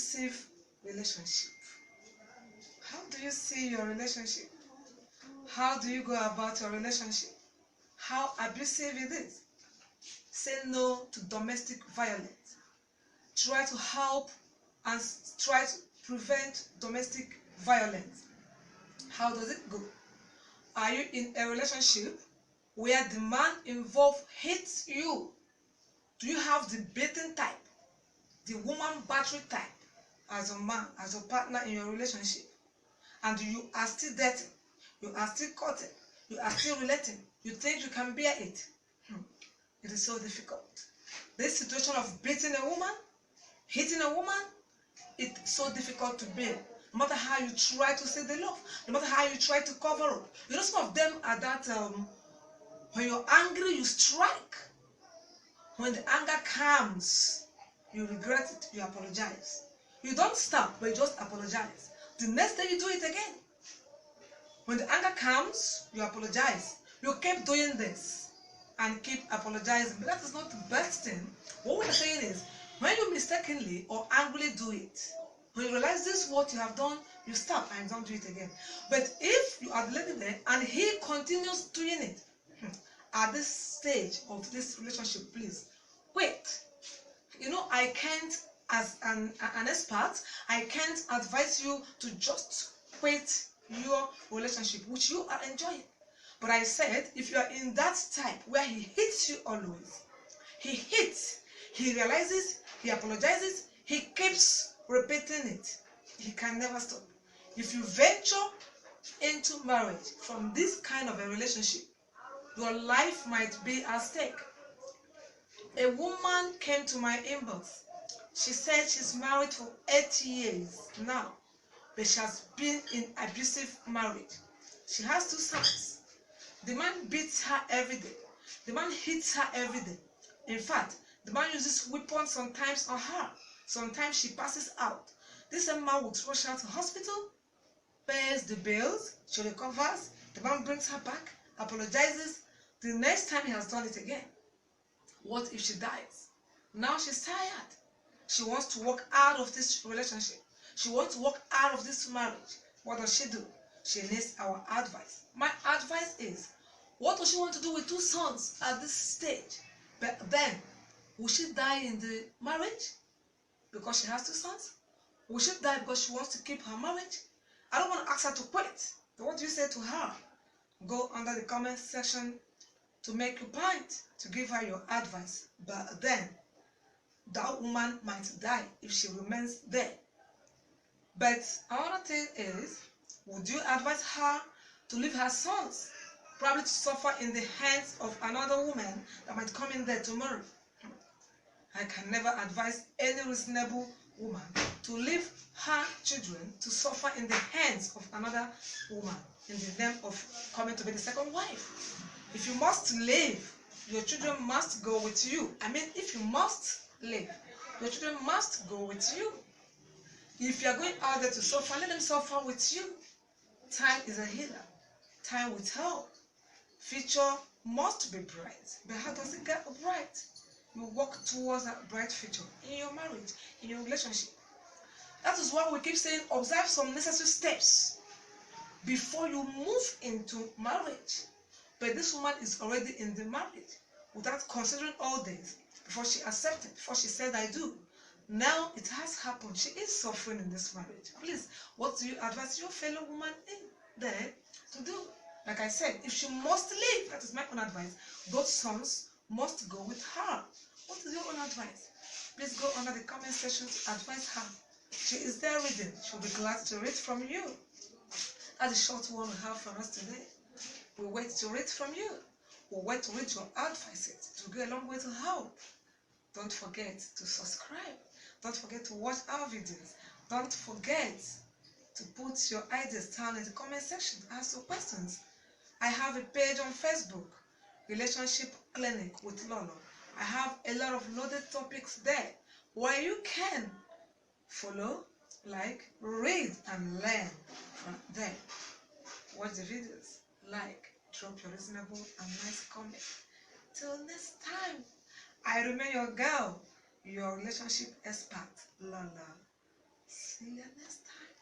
abusive relationship. How do you see your relationship? How do you go about your relationship? How abusive it is? Say no to domestic violence. Try to help and try to prevent domestic violence. How does it go? Are you in a relationship where the man involved hates you? Do you have the beating type, the woman battery type as a man, as a partner in your relationship? And you are still dating, you are still courting, you are still relating, you think you can bear it? It is so difficult. This situation of beating a woman, hitting a woman, it's so difficult to bear. No matter how you try to say the love, no matter how you try to cover up. You know, some of them are that when you're angry, you strike. When the anger comes, you regret it, you apologize. You don't stop, but you just apologize. The next day you do it again. When the anger comes, you apologize. You keep doing this and keep apologizing. But that is not the best thing. What we are saying is, when you mistakenly or angrily do it, when you realize this is what you have done, you stop and don't do it again. But if you are the lady there and he continues doing it, at this stage of this relationship, please wait. You know, I can't, as an expert, I can't advise you to just quit your relationship, which you are enjoying. But I said, if you are in that type where he hits you always, he hits, he realizes, he apologizes, he keeps repeating it, he can never stop. If you venture into marriage from this kind of a relationship, your life might be at stake. A woman came to my inbox. She said she's married for 8 years now, but she has been in abusive marriage. She has 2 sons. The man beats her every day. The man hits her every day. In fact, the man uses weapons sometimes on her. Sometimes she passes out. This man would rush her to hospital, pays the bills, she recovers, the man brings her back, apologizes. The next time he has done it again. What if she dies? Now she's tired. She wants to walk out of this relationship. She wants to walk out of this marriage. What does she do? She needs our advice. My advice is, what does she want to do with 2 sons at this stage? But then, will she die in the marriage because she has 2 sons? Will she die because she wants to keep her marriage? I don't want to ask her to quit. But what do you say to her? Go under the comment section to make your point, to give her your advice. But then, that woman might die if she remains there. But another thing is, would you advise her to leave her sons, probably to suffer in the hands of another woman that might come in there tomorrow? I can never advise any reasonable woman to leave her children to suffer in the hands of another woman in the name of coming to be the second wife. If you must leave, your children must go with you. I mean, if you must leave, your children must go with you. If you are going out there to suffer, let them suffer with you. Time is a healer. Time will tell. Future must be bright. But how does it get bright? You walk towards that bright future in your marriage, in your relationship. That is why we keep saying, observe some necessary steps before you move into marriage. But this woman is already in the marriage without considering all this before she accepted, before she said, I do. Now it has happened. She is suffering in this marriage. Please, what do you advise your fellow woman in there to do? Like I said, if she must leave, that is my own advice. Those sons must go with her. What is your own advice? Please go under the comment section to advise her. She is there reading. She'll be glad to read from you. That's a short one we have for us today. We wait to read from you. We wait to read your advices. It will go a long way to help. Don't forget to subscribe. Don't forget to watch our videos. Don't forget to put your ideas down in the comment section. Ask your questions. I have a page on Facebook, Relationship Clinic with Lolo. I have a lot of loaded topics there where you can follow, like, read and learn from there. Watch the videos, like, drop your reasonable and nice comment. Till next time, I remain your girl, your relationship expert, Lala. See you next time.